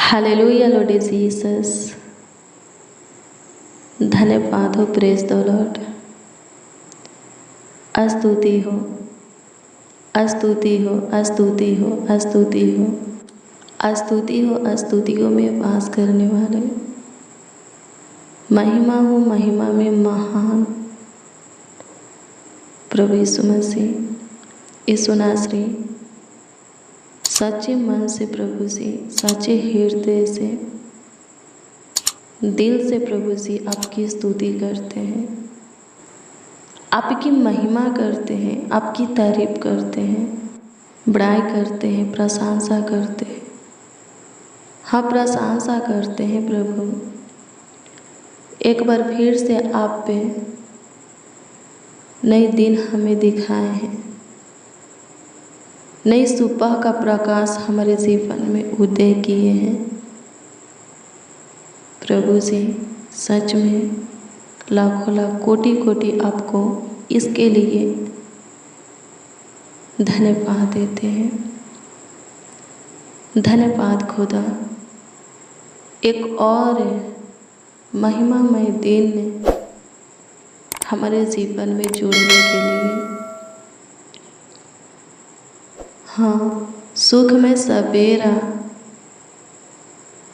Hallelujah Lord Jesus. धन्यवाद हो, praise the Lord. स्तुति हो, स्तुति हो, स्तुति हो, स्तुति हो, स्तुति हो, स्तुतियों में वास करने वाले। महिमा हो, महिमा में महान प्रभु यीशु मसीह, यीशु नासरी। सच्चे मन से प्रभु जी, सच्चे हृदय से, दिल से प्रभु जी आपकी स्तुति करते हैं, आपकी महिमा करते हैं, आपकी तारीफ करते हैं, बड़ाई करते हैं, प्रशंसा करते हैं। हाँ, प्रशंसा करते हैं प्रभु। एक बार फिर से आप पे नए दिन हमें दिखाए हैं, नई सुबह का प्रकाश हमारे जीवन में उदय किए हैं प्रभु जी। सच में लाखों लाख कोटि कोटि आपको इसके लिए धन्यवाद देते हैं। धन्यवाद खुदा, एक और महिमामय दिन हमारे जीवन में जुड़ने के लिए। हाँ, सुख में सवेरा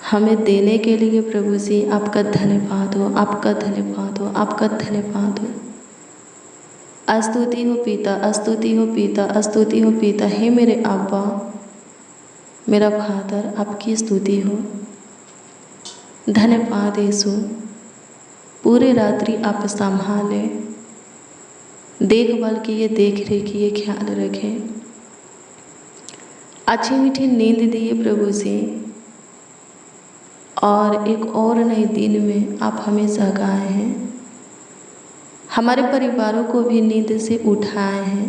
हमें देने के लिए प्रभु जी आपका धन्यवाद हो, आपका धन्यवाद हो, आपका धन्यवाद हो। स्तुति हो पिता, स्तुति हो पिता, स्तुति हो पिता। हे मेरे अब्बा, मेरा फादर, आपकी स्तुति हो। धन्यवाद यीशु। पूरे रात्रि आप संभाले, देखभाल किए, देख रेख किए, ख्याल रखें, अच्छी मीठी नींद दिए प्रभु जी। और एक और नए दिन में आप हमें जगाए हैं, हमारे परिवारों को भी नींद से उठाए हैं।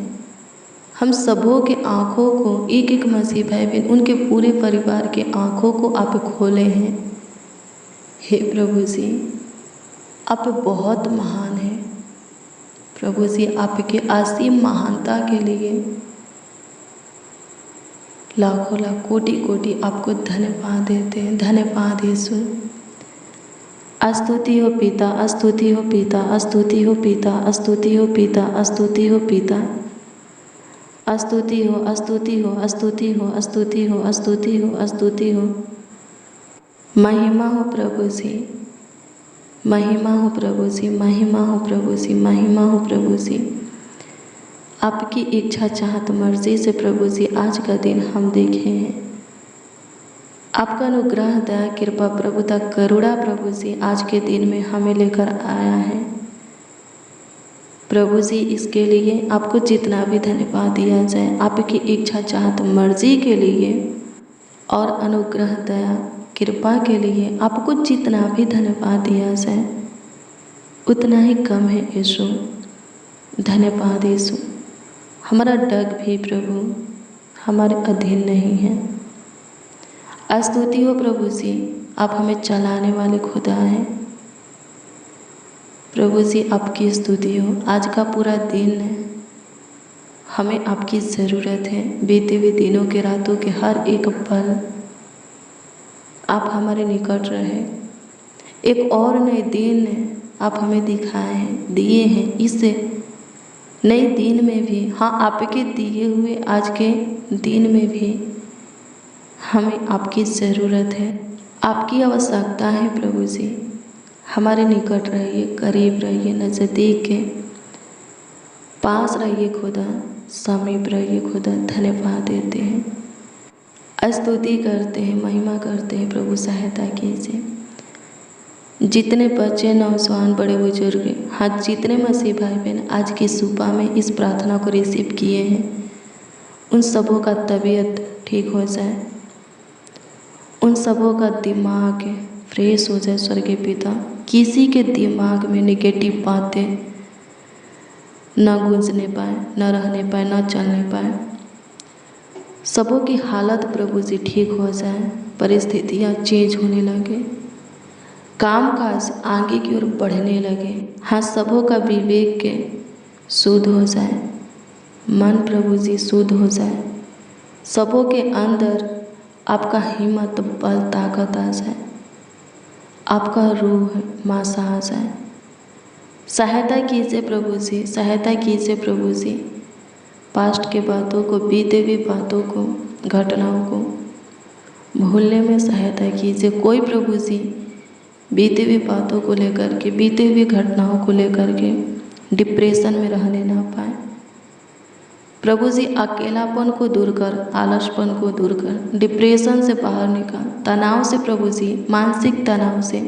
हम सबों के आँखों को, एक एक मसीह भाई बहन, उनके पूरे परिवार के आँखों को आप खोले हैं। हे प्रभु जी, आप बहुत महान हैं प्रभु जी। आपके असीम महानता के लिए लाखों लाख कोटि कोटि आपको धन्यवाद देते हैं। धन्यवाद यीशु। स्तुति हो पिता, स्तुति हो पिता, स्तुति हो पिता, स्तुति हो पिता, स्तुति हो पिता, स्तुति हो, स्तुति हो, स्तुति हो, स्तुति हो, स्तुति हो, स्तुति हो। महिमा हो प्रभु जी, महिमा हो प्रभु जी, महिमा हो प्रभु जी, महिमा हो प्रभु जी। आपकी इच्छा चाहत मर्जी से प्रभु जी आज का दिन हम देखे हैं। आपका अनुग्रह, दया, कृपा, प्रभुता, करुणा प्रभु जी आज के दिन में हमें लेकर आया है प्रभु जी। इसके लिए आपको जितना भी धन्यवाद दिया जाए, आपकी इच्छा चाहत मर्जी के लिए और अनुग्रह, दया, कृपा के लिए आपको जितना भी धन्यवाद दिया जाए उतना ही कम है यीशु। धन्यवाद यीशु। हमारा डग भी प्रभु हमारे अधीन नहीं है। स्तुति हो प्रभु जी, आप हमें चलाने वाले खुदा हैं प्रभु जी। आपकी स्तुति हो। आज का पूरा दिन हमें आपकी ज़रूरत है। बीते हुए दिनों के, रातों के हर एक पल आप हमारे निकट रहे। एक और नए दिन आप हमें दिखाए हैं, दिए हैं। इस नए दिन में भी, हाँ, आपके दिए हुए आज के दिन में भी हमें आपकी ज़रूरत है, आपकी आवश्यकता है प्रभु जी। हमारे निकट रहिए, करीब रहिए, नज़दीक के पास रहिए खुदा, समीप रहिए खुदा। धन्यवाद देते हैं, स्तुति करते हैं, महिमा करते हैं प्रभु। सहायता कीजिए। जितने बच्चे, नौजवान, बड़े बुजुर्ग, हाँ, जितने मसीह भाई बहन आज की सुबह में इस प्रार्थना को रिसीव किए हैं, उन सबों का तबीयत ठीक हो जाए, उन सबों का दिमाग फ्रेश हो जाए स्वर्गीय पिता। किसी के दिमाग में नेगेटिव बातें न गूंजने पाए, न रहने पाए, न चलने पाए। सबों की हालत प्रभु जी ठीक हो जाए, परिस्थितियाँ चेंज होने लगे, काम काज आगे की ओर बढ़ने लगे। हाँ, सबों का विवेक के शुद्ध हो जाए, मन प्रभु जी शुद्ध हो जाए। सबों के अंदर आपका हिम्मत, बल, ताकत आ जाए। आपका रूह मासा आ जाए। सहायता कीजिए प्रभु जी, सहायता कीजिए प्रभु जी। पास्ट के बातों को, बीते हुई बातों को, घटनाओं को भूलने में सहायता कीजिए। कोई प्रभु जी बीते हुई बातों को लेकर के, बीते हुई घटनाओं को लेकर के डिप्रेशन में रहने ना पाए। प्रभु जी अकेलापन को दूर कर, आलसपन को दूर कर, डिप्रेशन से बाहर निकाल, तनाव से प्रभु जी, मानसिक तनाव से,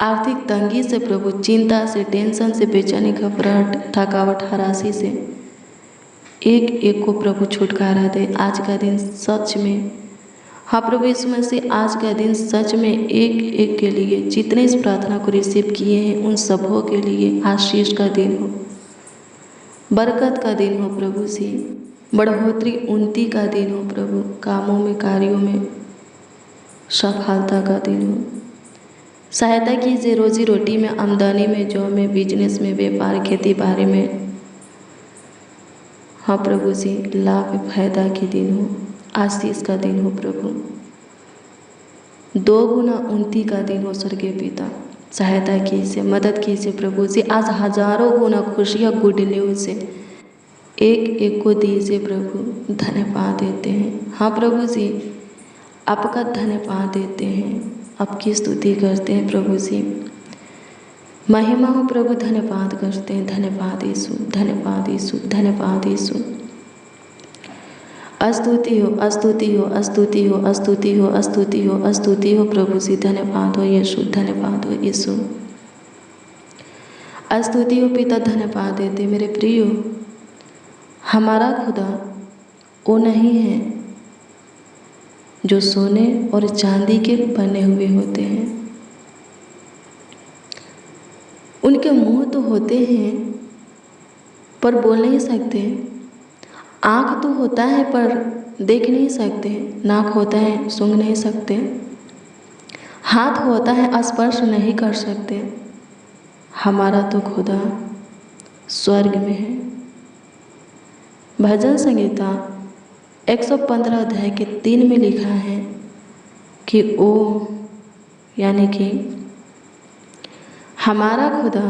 आर्थिक तंगी से प्रभु, चिंता से, टेंशन से, बेचैनी, घबराहट, थकावट, हरासी से एक एक को प्रभु छुटकारा दे। आज का दिन सच में, हाँ प्रभु यीशु मसीह, आज का दिन सच में एक एक के लिए, जितने इस प्रार्थना को रिसीव किए हैं उन सबों के लिए आशीष का दिन हो, बरकत का दिन हो प्रभु जी, बढ़ोतरी, उन्नति का दिन हो प्रभु, कामों में, कार्यों में सफलता का दिन हो। सहायता कीजिए रोजी रोटी में, आमदनी में, जॉब में, बिजनेस में, व्यापार, खेती बाड़ी में। हाँ प्रभु जी, लाभ फायदा के दिन हो, आशीष का दिन हो प्रभु, 2 गुना उन्नति का दिन हो स्वर्गीय पिता। सहायता कीजिए, मदद कीजिए प्रभु जी। आज हजारों गुना खुशियाँ, गुड न्यूज़ से एक एक को दीजिए प्रभु। धन्यवाद देते हैं, हाँ प्रभु जी, आपका धन्यवाद देते हैं, आपकी स्तुति करते हैं प्रभु जी। महिमा हो प्रभु, धन्यवाद करते हैं। धन्यवाद यीशु, धन्यवाद यीशु, धन्यवाद यीशु। स्तुति हो, स्तुति हो, स्तुति हो, स्तुति हो, स्तुति हो, स्तुति हो प्रभु जी। धन्यवाद हो यीशु, धन्यवाद हो यीशु। स्तुति हो पिता, धन्यवाद देते मेरे प्रियो। हमारा खुदा वो नहीं है जो सोने और चांदी के बने हुए होते हैं। उनके मुंह तो होते हैं पर बोल नहीं सकते, आँख तो होता है पर देख नहीं सकते, नाक होता है सूंघ नहीं सकते, हाथ होता है स्पर्श नहीं कर सकते। हमारा तो खुदा स्वर्ग में है। भजन संहिता 115 अध्याय के 3 में लिखा है कि ओ यानी कि हमारा खुदा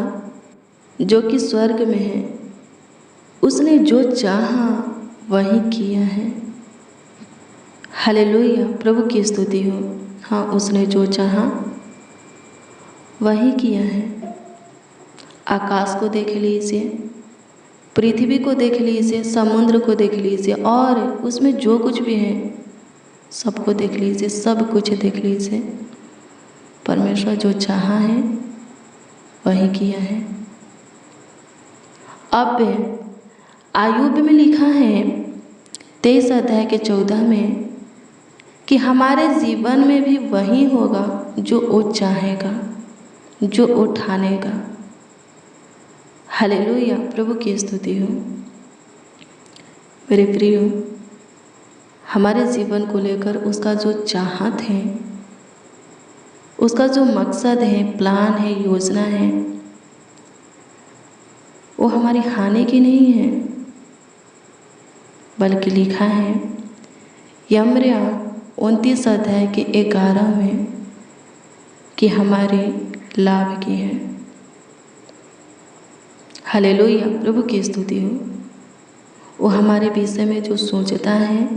जो कि स्वर्ग में है, उसने जो चाहा वही किया है। हालेलुया, प्रभु की स्तुति हो। हाँ, उसने जो चाहा वही किया है। आकाश को देख लीजिए, पृथ्वी को देख लीजिए, समुद्र को देख लीजिए और उसमें जो कुछ भी है सबको देख लीजिए, सब कुछ देख लीजिए। परमेश्वर जो चाहा है वही किया है। अब आयुब में लिखा है 23 अध्याय के 14 में कि हमारे जीवन में भी वही होगा जो वो चाहेगा, जो वो ठानेगा। हालेलुया, प्रभु की स्तुति हो। मेरे प्रियो, हमारे जीवन को लेकर उसका जो चाहत है, उसका जो मकसद है, प्लान है, योजना है, वो हमारी हानि की नहीं है, बल्कि लिखा है यमरिया 29 अध्याय के 11 में कि हमारे लाभ की है। हालेलुया, प्रभु की स्तुति हो। वो हमारे विषय में जो सोचता है,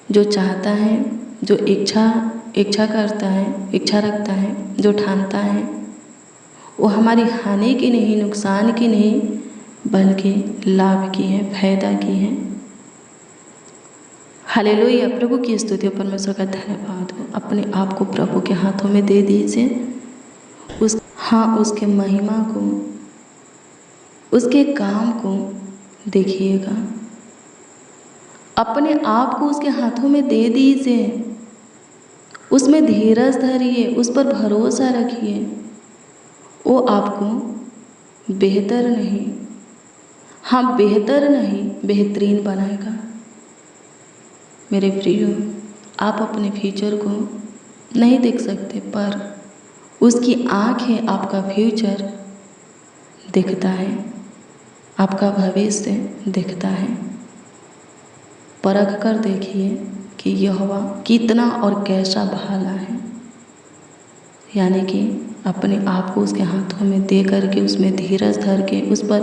जो चाहता है, जो इच्छा करता है, इच्छा रखता है, जो ठानता है, वो हमारी हानि की नहीं, नुकसान की नहीं, बल्कि लाभ की है, फायदा की है। हालेलुया, प्रभु की स्तुति, परमेश्वर का धन्यवाद हो। अपने आप को प्रभु के हाथों में दे दीजिए। उसके महिमा को, उसके काम को देखिएगा। अपने आप को उसके हाथों में दे दीजिए, उसमें धीरज धरिए, उस पर भरोसा रखिए। वो आपको बेहतर नहीं, हाँ बेहतर नहीं, बेहतरीन बनाएगा। मेरे प्रियो, आप अपने फ्यूचर को नहीं देख सकते, पर उसकी आँखें आपका फ्यूचर देखता है, आपका भविष्य देखता है। परख कर देखिए कि यहोवा कितना और कैसा भाला है। यानी कि अपने आप को उसके हाथों में दे करके उसमें धीरज धर के उस पर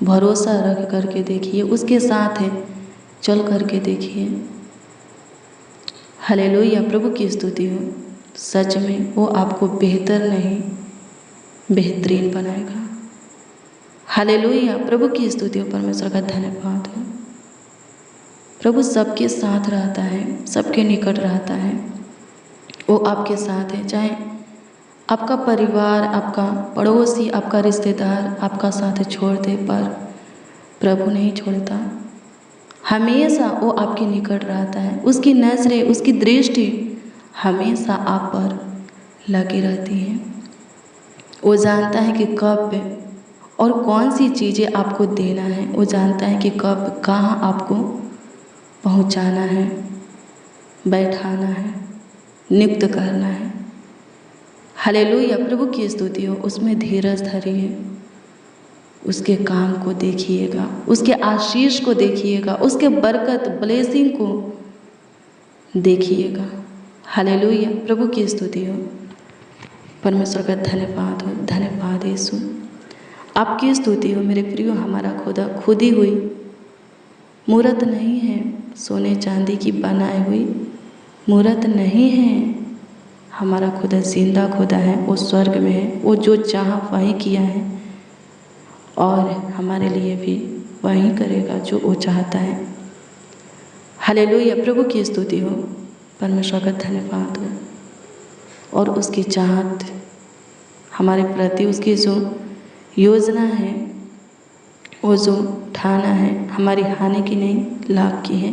भरोसा रख करके देखिए, उसके साथ है चल करके देखिए। हालेलुया, प्रभु की स्तुति हो। सच में वो आपको बेहतर नहीं बेहतरीन बनाएगा। हालेलुया, प्रभु की स्तुति हो। परमेश्वर का धन्यवाद हो। प्रभु सबके साथ रहता है, सबके निकट रहता है, वो आपके साथ है। चाहे आपका परिवार, आपका पड़ोसी, आपका रिश्तेदार आपका साथ छोड़ दे, पर प्रभु नहीं छोड़ता। हमेशा वो आपके निकट रहता है। उसकी नज़रें, उसकी दृष्टि हमेशा आप पर लगी रहती हैं। वो जानता है कि कब और कौन सी चीज़ें आपको देना है। वो जानता है कि कब कहाँ आपको पहुँचाना है, बैठाना है, नियुक्त करना है। हालेलुया, प्रभु की स्तुति हो। उसमें धीरज धरिए, उसके काम को देखिएगा, उसके आशीष को देखिएगा, उसके बरकत ब्लेसिंग को देखिएगा। हालेलुया, प्रभु की स्तुति हो। परमेश्वर का धन्यवाद हो। धन्यवाद यीशु, आपकी स्तुति हो। मेरे प्रियो, हमारा खुदा खुदी हुई मूर्त नहीं है, सोने चांदी की बनाई हुई मूर्त नहीं है। हमारा खुदा जिंदा खुदा है, वो स्वर्ग में है। वो जो चाहा वही किया है और हमारे लिए भी वही करेगा जो वो चाहता है। हालेलुया, प्रभु की स्तुति हो। परमेश्वर का धन्यवाद हो। और उसकी चाहत हमारे प्रति, उसकी जो योजना है, वो जो ठाना है, हमारी हानि की नहीं लाभ की है।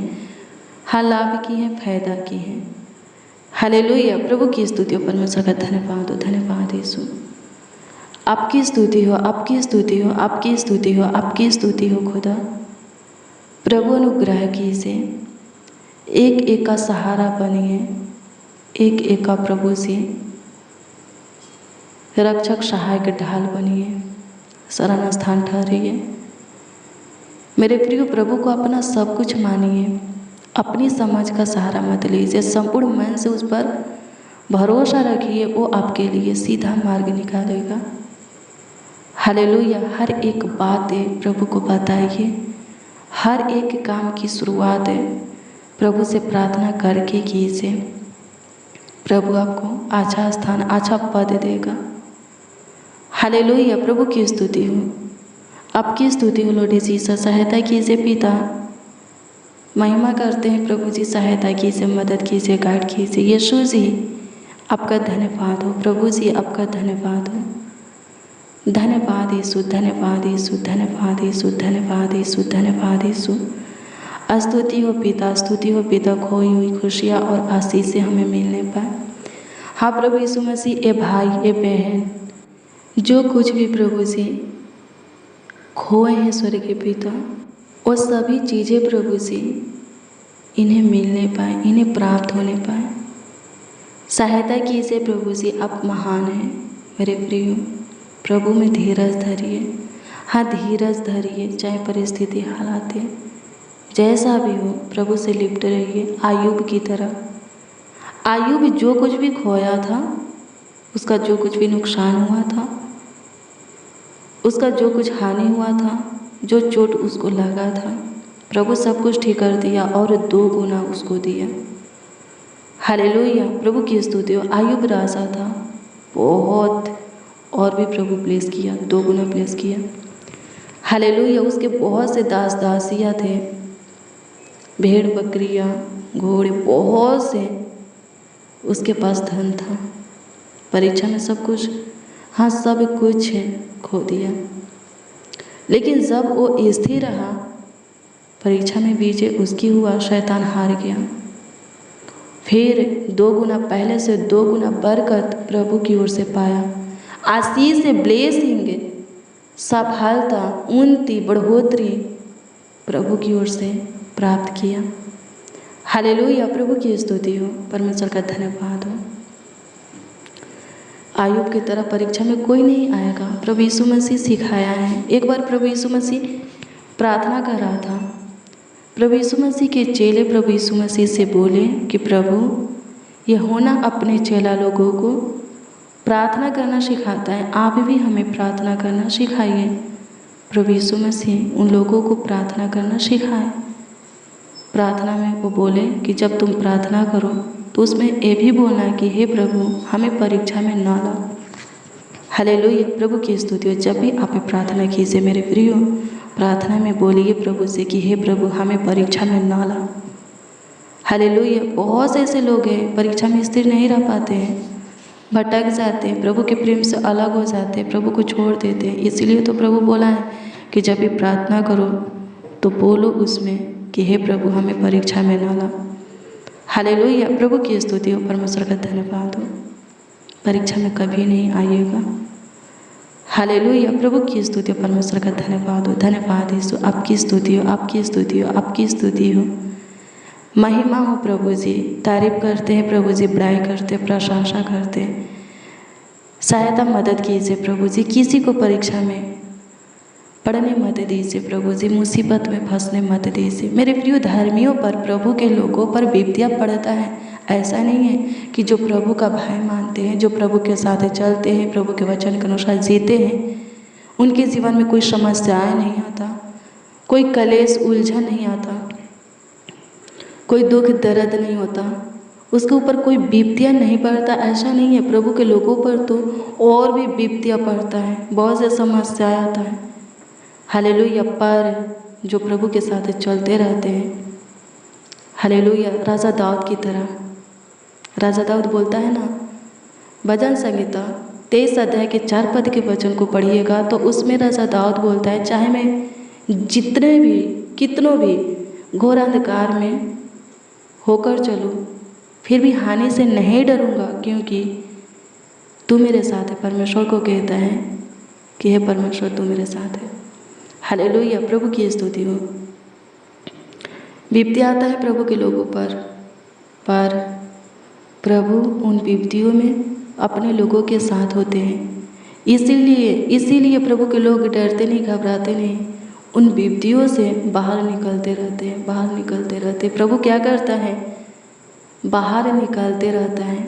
हाँ, लाभ की है, फायदा की है। हालेलुया, प्रभु की स्तुति हो। परमेश्वर का धन्यवाद हो। धन्यवाद यीशु, आपकी स्तुति हो, आपकी स्तुति हो, आपकी स्तुति हो, आपकी स्तुति हो खुदा। प्रभु अनुग्रह कीजिए, एक एक का सहारा बनिए, एक एक का प्रभु से रक्षक सहायक ढाल बनिए, शरण स्थान ठहरिए। मेरे प्रिय, प्रभु को अपना सब कुछ मानिए, अपनी समझ का सहारा मत लीजिए। संपूर्ण मन से उस पर भरोसा रखिए, वो आपके लिए सीधा मार्ग निकालेगा। हालेलुया, हर एक बात है प्रभु को बताइए, हर एक काम की शुरुआत है प्रभु से प्रार्थना करके कीजिए। प्रभु आपको अच्छा स्थान, अच्छा पद देगा। हालेलुया, प्रभु की स्तुति हो। आपकी स्तुति हो लॉर्ड जीसस। सहायता कीजिए पिता, महिमा करते हैं प्रभु जी। सहायता कीजिए, मदद कीजिए, गाइड कीजिए। यीशु जी, आपका धन्यवाद हो। प्रभु जी, आपका धन्यवाद हो। धन्यवाद यीशु, धन्यवाद यीशु, धन्यवाद यीशु, धन्यवाद यीशु, धन्यवाद यीशु। स्तुति हो पिता, स्तुति हो पिता। खोई हुई खुशियाँ और आशीषें हमें मिलने पाए। हाँ प्रभु यीशु मसीह, ए भाई, ए बहन, जो कुछ भी प्रभु जी खोए हैं स्वर्गीय पिता, वो सभी चीज़ें प्रभु जी इन्हें मिलने पाए, इन्हें प्राप्त होने पाए। सहायता कीजिए प्रभु जी, आप महान हैं। मेरे प्रियो, प्रभु में धीरज धरिए। हाँ, धीरज धरिए, चाहे परिस्थिति हालात है जैसा भी हो, प्रभु से लिपटे रहिए। आयुब की तरह, आयुब जो कुछ भी खोया था, उसका जो कुछ भी नुकसान हुआ था, उसका जो कुछ हानि हुआ था, जो चोट उसको लगा था, प्रभु सब कुछ ठीक कर दिया और 2 गुना उसको दिया। हालेलुया, प्रभु की स्तुति हो। आयुब राजा था, बहुत और भी प्रभु प्लेस किया, 2 गुना प्लेस किया। हालेलुया, उसके बहुत से दास दासियाँ थे, भेड़ बकरियाँ, घोड़े, बहुत से उसके पास धन था। परीक्षा में सब कुछ, हाँ सब कुछ है, खो दिया। लेकिन जब वो स्थिर रहा, परीक्षा में विजय उसकी हुआ, शैतान हार गया। फिर 2 गुना, पहले से 2 गुना बरकत प्रभु की ओर से पाया। आशीष से ब्लेसिंग, सफलता, उन्नति, बढ़ोतरी प्रभु की ओर से प्राप्त किया। हालेलुया, प्रभु की स्तुति हो। परमेश्वर का धन्यवाद हो। आयुब की तरह परीक्षा में कोई नहीं आएगा। प्रभु यीशु मसीह सिखाया है। एक बार प्रभु यीशु मसीह प्रार्थना कर रहा था। प्रभु यीशु मसीह के चेले प्रभु यीशु मसीह से बोले कि प्रभु यह होना अपने चेला लोगों को प्रार्थना करना सिखाता है, आप भी हमें प्रार्थना करना सिखाइए। प्रभु यीशु मसीह उन लोगों को प्रार्थना करना सिखाए। प्रार्थना में वो बोले कि जब तुम प्रार्थना करो तो उसमें ये भी बोलना है कि हे प्रभु हमें परीक्षा में ना ला। हालेलुया, प्रभु की स्तुति हो। जब भी आप प्रार्थना कीजिए मेरे प्रियो, प्रार्थना में बोलिए प्रभु से कि हे प्रभु हमें परीक्षा में ना ला। हालेलुया, बहुत से ऐसे लोग हैं परीक्षा में स्थिर नहीं रह पाते हैं, भटक जाते हैं, प्रभु के प्रेम से अलग हो जाते हैं, प्रभु को छोड़ देते हैं। इसलिए तो प्रभु बोला है कि जब भी प्रार्थना करो तो बोलो उसमें कि हे प्रभु हमें परीक्षा में ना ला। हालेलुया, प्रभु की स्तुति हो, परमेश्वर का धन्यवाद हो। परीक्षा में कभी नहीं आइएगा। हालेलुया, प्रभु की स्तुति हो, परमेश्वर का धन्यवाद हो। धन्यवाद यीशु, आपकी स्तुति हो, आपकी स्तुति हो, आपकी स्तुति हो। महिमा हो प्रभु जी, तारीफ करते हैं प्रभु जी, बड़ाई करते हैं, प्रशंसा करते हैं। सहायता मदद कीजिए प्रभु जी, किसी को परीक्षा में पढ़ने मत दीजिए प्रभु जी, मुसीबत में फंसने मत दीजिए। मेरे प्रिय धर्मियों पर, प्रभु के लोगों पर विपत्तियाँ पड़ता है। ऐसा नहीं है कि जो प्रभु का भय मानते हैं, जो प्रभु के साथ चलते हैं, प्रभु के वचन के अनुसार जीते हैं, उनके जीवन में कोई समस्याएं नहीं आता, कोई कलेश उलझन नहीं आता, कोई दुख दर्द नहीं होता, उसके ऊपर कोई विपत्तियाँ नहीं पड़ता। ऐसा नहीं है, प्रभु के लोगों पर तो और भी विपत्तियाँ पड़ता है, बहुत से समस्याएं आता है। हालेलुया, पर जो प्रभु के साथ चलते रहते हैं, हालेलुया, राजा दाऊद की तरह, राजा दाऊद बोलता है ना, भजन संहिता 23 अध्याय के 4 पद के वचन को पढ़िएगा तो उसमें राजा दाऊद बोलता है, चाहे मैं जितने भी कितनों भी घोर अंधकार में होकर चलूँ फिर भी हानि से नहीं डरूंगा, क्योंकि तू मेरे साथ है। परमेश्वर को कहता है कि हे परमेश्वर तू मेरे साथ है। हालेलुया, प्रभु की स्तुति हो। विपत्ति आता है प्रभु के लोगों पर प्रभु उन विपत्तियों में अपने लोगों के साथ होते हैं। इसीलिए प्रभु के लोग डरते नहीं, घबराते नहीं, उन विपत्तियों से बाहर निकलते रहते हैं, बाहर निकलते रहते हैं। प्रभु क्या करता है, बाहर निकलते रहता है।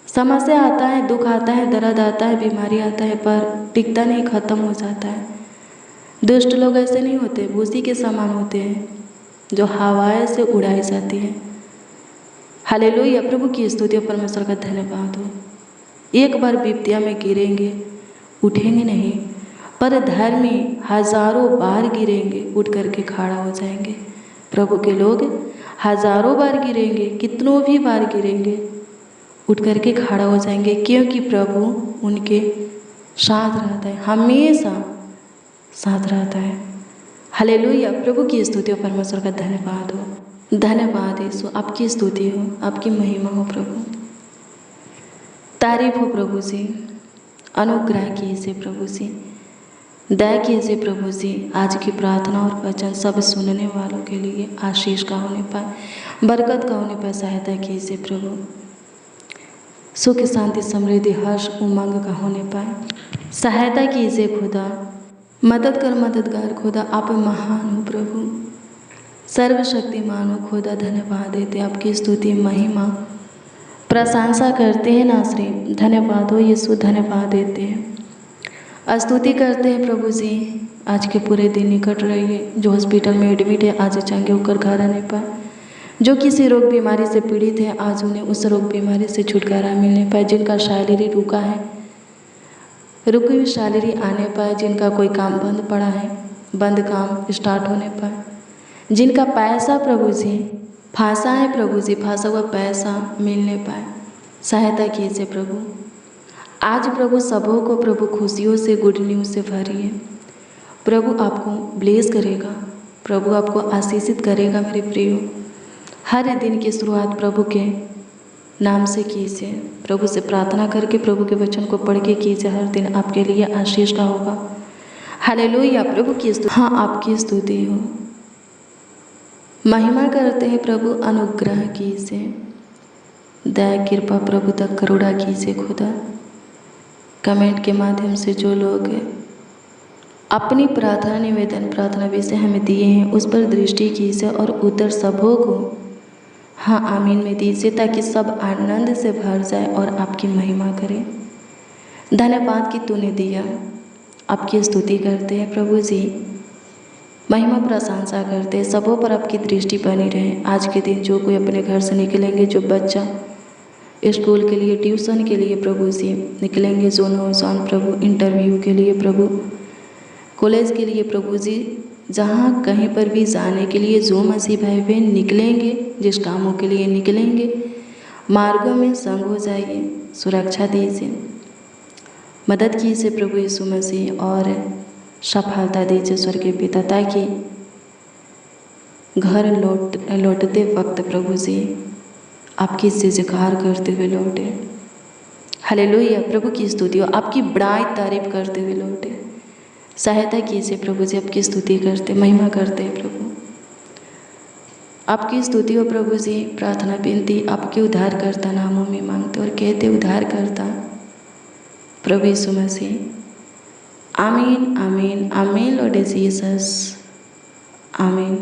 समस्या आता है, दुख आता है, दर्द आता है, बीमारी आता है, पर टिकता नहीं, खत्म हो जाता है। दुष्ट लोग ऐसे नहीं होते, भूसी के समान होते हैं जो हवाएं से उड़ाई जाती है। हालेलुया, प्रभु की स्तुति, परमेश्वर का धन्यवाद हो। एक बार विपत्तियाँ में गिरेंगे, उठेंगे नहीं, पर धर्मी हजारों बार गिरेंगे, उठ करके खड़ा हो जाएंगे। प्रभु के लोग हजारों बार गिरेंगे, कितनों भी बार गिरेंगे, उठ करके खड़ा हो जाएंगे, क्योंकि प्रभु उनके साथ रहता है, हमेशा साथ रहता है। हालेलुया, प्रभु की स्तुति हो, परमेश्वर का धन्यवाद हो। धन्यवाद यीशु, आपकी स्तुति हो, आपकी महिमा हो प्रभु, तारीफ हो प्रभु जी। अनुग्रह कीजिए प्रभु जी, दया कीजिए प्रभु जी। आज की प्रार्थना और वचन सब सुनने वालों के लिए आशीष का होने पाए, बरकत का होने पाए, सहायता कीजिए प्रभु। सुख शांति समृद्धि हर्ष उमंग का होने पाए, सहायता कीजिए खुदा। मदद कर मददगार खुदा, आप महान हो प्रभु, सर्वशक्तिमान हो खुदा। धन्यवाद देते, आपकी स्तुति महिमा प्रशंसा करते हैं नासरी। धन्यवाद हो यीशु, धन्यवाद देते हैं, स्तुति करते हैं प्रभु जी। आज के पूरे दिन निकट रहिए, जो हॉस्पिटल में एडमिट है आज चंगे होकर घर आने पाए, जो किसी रोग बीमारी से पीड़ित है आज उन्हें उस रोग बीमारी से छुटकारा मिलने पाए, जिनका सैलरी रुका है रुकी हुई सैलरी आने पाए, जिनका कोई काम बंद पड़ा है बंद काम स्टार्ट होने पाए, जिनका पैसा प्रभु जी फांसा है प्रभु जी, फांसा हुआ पैसा मिलने पाए, सहायता कीजिए प्रभु। आज प्रभु सबों को प्रभु खुशियों से, गुड न्यूज़ से भरिए। प्रभु आपको ब्लेस करेगा, प्रभु आपको आशीषित करेगा मेरे प्रियो। हर दिन की शुरुआत प्रभु के नाम से कीजिए, प्रभु से प्रार्थना करके प्रभु के वचन को पढ़ के कीजिए, हर दिन आपके लिए आशीष का होगा। हालेलुया, प्रभु की स्तुति, हाँ आपकी स्तुति हो। महिमा करते हैं प्रभु, अनुग्रह कीजिए, दया कृपा प्रभु तक करुणा कीजिए खुदा। कमेंट के माध्यम से जो लोग अपनी प्रार्थना निवेदन प्रार्थना विषय हमें दिए हैं, उस पर दृष्टि कीजिए और उत्तर सबों को हाँ आमीन में दीजिए, ताकि सब आनंद से भर जाए और आपकी महिमा करें। धन्यवाद कि तूने दिया, आपकी स्तुति करते हैं प्रभु जी, महिमा प्रशंसा करते हैं। सबों पर आपकी दृष्टि बनी रहे। आज के दिन जो कोई अपने घर से निकलेंगे, जो बच्चा स्कूल के लिए, ट्यूशन के लिए प्रभु जी निकलेंगे, जो नौजवान प्रभु इंटरव्यू के लिए, प्रभु कॉलेज के लिए, प्रभु जी जहाँ कहीं पर भी जाने के लिए जो मसीह भाई बहन निकलेंगे, जिस कामों के लिए निकलेंगे, मार्गों में संग हो जाइए, सुरक्षा दीजिए, मदद कीजिए प्रभु यीशु मसीह, और सफलता दीजिए स्वर्गीय पिता, ताकि घर लौटते वक्त प्रभु जी आपकी जयकार करते हुए लौटे। हालेलुया, प्रभु की स्तुति हो, आपकी बड़ाई तारीफ करते हुए लौटे। सहायता कीजिए प्रभु जी, आपकी स्तुति करते, महिमा करते हैं प्रभु, आपकी स्तुति हो प्रभु जी। प्रार्थना विनती आपके उद्धारकर्ता नामों में मांगते और कहते उद्धारकर्ता प्रभु यीशु मसीह। आमीन आमीन आमीन लॉर्ड जीसस, आमीन।